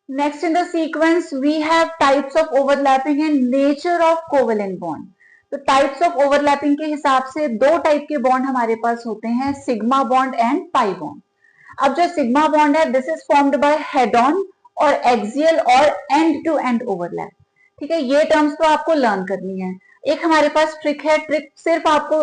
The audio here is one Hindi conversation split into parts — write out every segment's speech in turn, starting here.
Next in the sequence, we have types of overlapping and nature of covalent bond. तो टाइप्स ऑफ ओवरलैपिंग के हिसाब से दो टाइप के बॉन्ड हमारे पास होते हैं, sigma bond and pi bond. अब जो सिग्मा बॉन्ड है, this is formed by head on और एक्सियल और एंड टू एंड ओवरलैप. ठीक है, ये टर्म्स तो आपको लर्न करनी है. एक हमारे पास ट्रिक है, ट्रिक सिर्फ आपको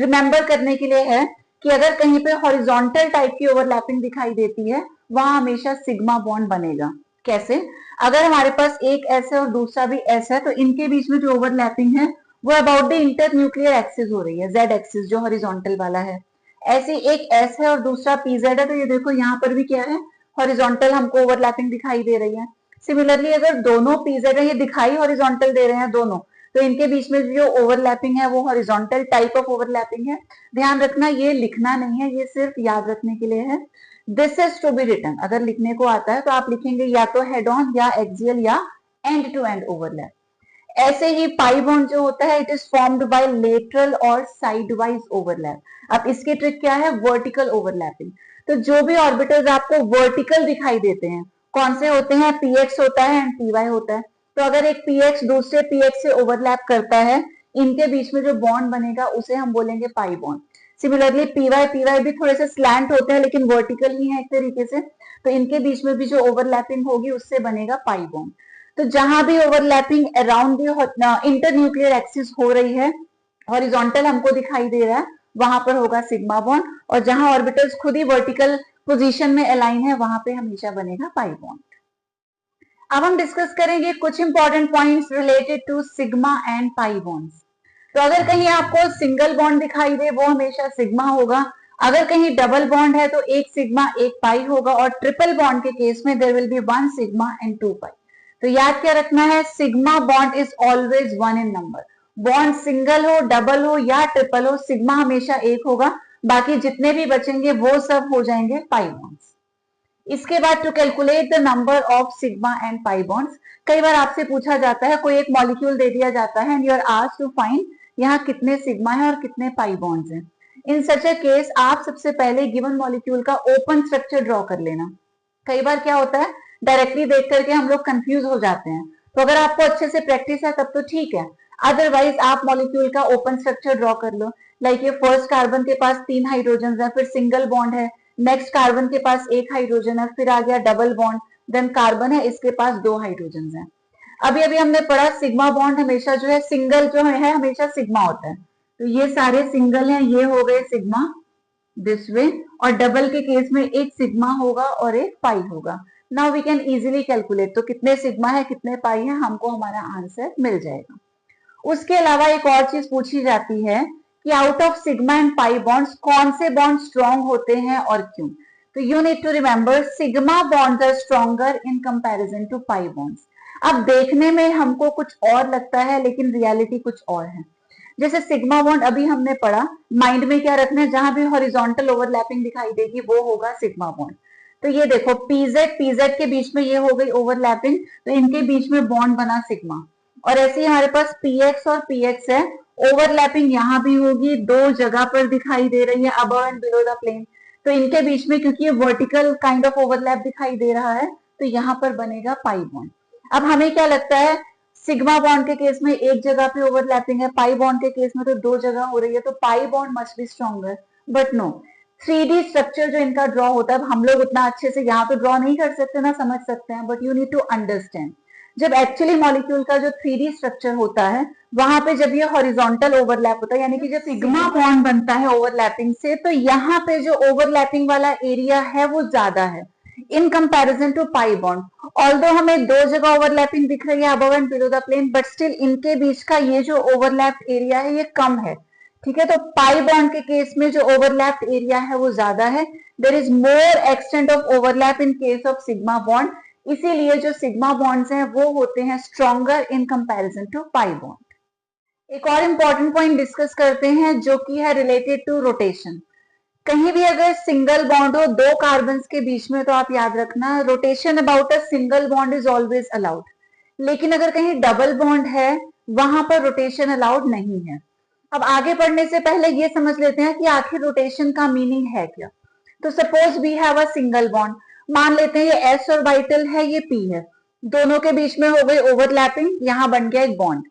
रिमेंबर करने के लिए है कि अगर कहीं पे हॉरिजॉन्टल टाइप की ओवरलैपिंग दिखाई देती है, वहां हमेशा सिग्मा बॉन्ड बनेगा. कैसे? अगर हमारे पास एक एस है और दूसरा भी एस है, तो इनके बीच में जो ओवरलैपिंग है वो about the inter nuclear axis हो रही है, जेड एक्सिस जो हॉरिजॉन्टल वाला है. ऐसे एक एस है और दूसरा पीजेड है, तो ये देखो यहाँ पर भी क्या है, हॉरिजॉन्टल हमको ओवरलैपिंग दिखाई दे रही है. सिमिलरली अगर दोनों पीजेड है, ये दिखाई हॉरिजॉन्टल दे रहे हैं दोनों, तो इनके बीच में जो ओवरलैपिंग है वो हॉरिजॉन्टल टाइप ऑफ ओवरलैपिंग है. ध्यान रखना, ये लिखना नहीं है, ये सिर्फ याद रखने के लिए है. This is to be written. अगर लिखने को आता है तो आप लिखेंगे या तो हेड ऑन या एक्सियल या एंड टू एंड ओवरलैप. ऐसे ही पाई बॉन्ड जो होता है, it is formed by lateral और साइडवाइज ओवरलैप. अब इसकी ट्रिक क्या है? Vertical overlapping. तो जो भी ऑर्बिटल्स आपको वर्टिकल दिखाई देते हैं, कौन से होते हैं? पीएक्स होता है एंड पीवाई होता है. तो अगर एक पीएक्स दूसरे पीएक्स से ओवरलैप करता है, इनके बीच में जो बॉन्ड बनेगा उसे हम बोलेंगे pi bond. Similarly PY PY भी थोड़े से स्लैंट होते हैं लेकिन वर्टिकल ही है एक तरीके से, तो इनके बीच में भी जो ओवरलैपिंग होगी उससे बनेगा पाई बॉन्ड. तो जहां भी overlapping around the inter nuclear axis हो रही है, हॉरिजॉन्टल हमको दिखाई दे रहा है, वहां पर होगा सिग्मा बॉन्ड. और जहां ऑर्बिटल्स खुद ही वर्टिकल पोजीशन में अलाइन है, वहां पे हमेशा बनेगा पाई बॉन्ड. अब हम डिस्कस करेंगे कुछ important points related to sigma and pi bonds. तो अगर कहीं आपको सिंगल बॉन्ड दिखाई दे, वो हमेशा सिग्मा होगा. अगर कहीं डबल बॉन्ड है तो एक सिग्मा एक पाई होगा. और ट्रिपल बॉन्ड के केस में there will be one sigma and two pi. तो याद क्या रखना है? Sigma bond is always one in number. Bond single हो, डबल हो या ट्रिपल हो, सिग्मा हमेशा एक होगा. बाकी जितने भी बचेंगे वो सब हो जाएंगे पाई बॉन्ड्स. इसके बाद to calculate the number of sigma and pi bonds, कई बार आपसे पूछा जाता है, कोई एक मॉलिक्यूल दे दिया जाता है and you are asked to find यहाँ कितने सिग्मा है और कितने पाई बॉन्ड्स हैं. इन सच अ केस आप सबसे पहले गिवन मॉलिक्यूल का ओपन स्ट्रक्चर ड्रॉ कर लेना. कई बार क्या होता है, डायरेक्टली देख करके हम लोग कंफ्यूज हो जाते हैं. तो अगर आपको अच्छे से प्रैक्टिस है तब तो ठीक है, अदरवाइज आप मॉलिक्यूल का ओपन स्ट्रक्चर ड्रॉ कर लो. लाइक ये फर्स्ट कार्बन के पास 3 हाइड्रोजन है, फिर सिंगल बॉन्ड है. नेक्स्ट कार्बन के पास 1 हाइड्रोजन है, फिर आ गया डबल बॉन्ड, देन कार्बन है, इसके पास 2 हाइड्रोजन है. अभी अभी हमने पढ़ा सिग्मा बॉन्ड हमेशा जो है, सिंगल जो है हमेशा सिग्मा होता है. तो ये सारे सिंगल हैं, ये हो गए सिग्मा दिस वे. और डबल के केस में एक सिग्मा होगा और एक पाई होगा. Now we can easily calculate. तो कितने सिग्मा है कितने पाई है, हमको हमारा आंसर मिल जाएगा. उसके अलावा एक और चीज पूछी जाती है कि out of sigma and pi bonds कौन से बॉन्ड स्ट्रॉन्ग होते हैं और क्यों. तो you need to remember sigma bonds are stronger in comparison to pi bonds. अब देखने में हमको कुछ और लगता है लेकिन रियलिटी कुछ और है. जैसे सिग्मा बॉन्ड अभी हमने पढ़ा, माइंड में क्या रखना है, जहां भी हॉरिजॉन्टल ओवरलैपिंग दिखाई देगी वो होगा सिग्मा बॉन्ड. तो ये देखो पीजेड पीजेड के बीच में ये हो गई ओवरलैपिंग, तो इनके बीच में बॉन्ड बना सिग्मा. और ऐसे ही हमारे पास पीएक्स और पीएक्स है, ओवरलैपिंग यहाँ भी होगी, दो जगह पर दिखाई दे रही है, above and below the plane. तो इनके बीच में क्योंकि ये वर्टिकल काइंड ऑफ ओवरलैप दिखाई दे रहा है, तो यहाँ पर बनेगा पाई बॉन्ड. अब हमें क्या लगता है, सिग्मा बॉन्ड के केस में एक जगह पे ओवरलैपिंग है, पाई बॉन्ड के केस में तो दो जगह हो रही है, तो pi bond must be stronger. But no, 3D structure जो इनका ड्रॉ होता है, हम लोग उतना अच्छे से यहाँ तो ड्रॉ नहीं कर सकते ना, समझ सकते हैं, but you need to understand. जब एक्चुअली मॉलिक्यूल का जो 3D स्ट्रक्चर होता है, वहां पे जब ये हॉरिजॉन्टल ओवरलैप होता है, यानी कि जब सिग्मा बॉन्ड बनता है ओवरलैपिंग से, तो यहाँ पे जो ओवरलैपिंग वाला एरिया है वो ज्यादा है in comparison to pi bond. Although हमें दो जगह ओवरलैपिंग दिख रही है, above and below the plane, but still इनके बीच का ये जो ओवरलैप एरिया है ये कम है. ठीक है, तो पाई बॉन्ड के केस में जो ओवरलैप एरिया है वो ज्यादा है. There is more extent of overlap in case of sigma bond. इसीलिए जो सिग्मा बॉन्ड्स हैं वो होते हैं stronger in comparison to pi bond. एक और इंपॉर्टेंट पॉइंट डिस्कस करते हैं जो कि है रिलेटेड टू रोटेशन. कहीं भी अगर सिंगल बॉन्ड हो दो कार्बन के बीच में, तो आप याद रखना rotation about a single bond is always allowed. लेकिन अगर कहीं डबल बॉन्ड है, वहां पर रोटेशन अलाउड नहीं है. अब आगे बढ़ने से पहले ये समझ लेते हैं कि आखिर रोटेशन का मीनिंग है क्या. तो suppose we have a single bond, मान लेते हैं ये s ऑर्बिटल है, ये p है, दोनों के बीच में हो गई ओवरलैपिंग, यहां बन गया एक बॉन्ड।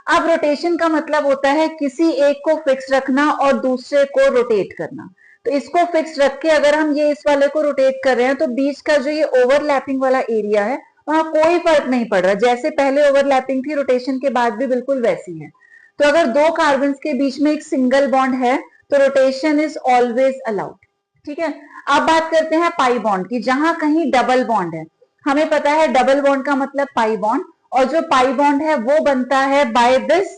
अब रोटेशन का मतलब होता है किसी एक को फिक्स रखना और दूसरे को रोटेट करना। तो इसको फिक्स रख के अगर हम ये इस वाले को रोटेट कर रहे हैं तो बीच का जो ये ओवरलैपिंग वाला एरिया है वहां कोई फर्क नहीं पड़ रहा, जैसे पहले ओवरलैपिंग थी रोटेशन के बाद भी बिल्कुल वैसी है। तो अगर दो कार्बन के बीच में एक सिंगल बॉन्ड है तो रोटेशन इज ऑलवेज अलाउड। ठीक है, अब बात करते हैं पाई बॉन्ड की, जहां कहीं डबल बॉन्ड है। हमें पता है डबल बॉन्ड का मतलब पाई बॉन्ड, और जो पाई बॉन्ड है वो बनता है बाय दिस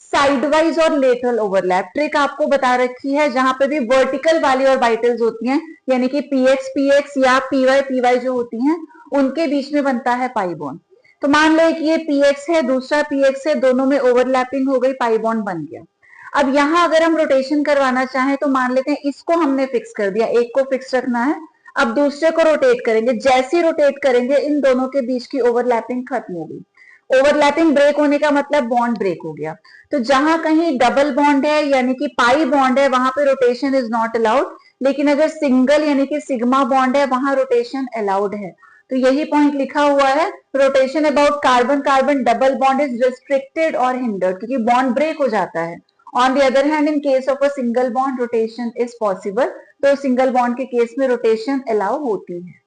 साइडवाइज और लेटरल ओवरलैप। ट्रिक आपको बता रखी है, जहां पे भी वर्टिकल वाली ऑर्बिटल्स होती हैं, यानी कि px px या py py जो होती हैं, उनके बीच में बनता है पाई बॉन्ड। तो मान लो कि ये px है, दूसरा px है, दोनों में ओवरलैपिंग हो गई, पाई बॉन्ड बन गया। अब यहां अगर हम रोटेशन करवाना चाहें तो मान लेते हैं इसको हमने फिक्स कर दिया, एक को फिक्स रखना है, अब दूसरे को रोटेट करेंगे, जैसे रोटेट करेंगे इन दोनों के बीच की ओवरलैपिंग खत्म हो गई। ओवरलैपिंग ब्रेक होने का मतलब बॉन्ड ब्रेक हो गया। तो जहां कहीं डबल बॉन्ड है यानी कि पाई बॉन्ड है वहां पे रोटेशन इज नॉट अलाउड, लेकिन अगर सिंगल यानी कि सिग्मा बॉन्ड है वहां रोटेशन अलाउड है। तो यही पॉइंट लिखा हुआ है, rotation about carbon carbon double bond is restricted और हिंडर्ड, क्योंकि बॉन्ड ब्रेक हो जाता है। On the other hand in case of a single bond rotation is possible, तो सिंगल बॉन्ड के केस में रोटेशन अलाउ होती है।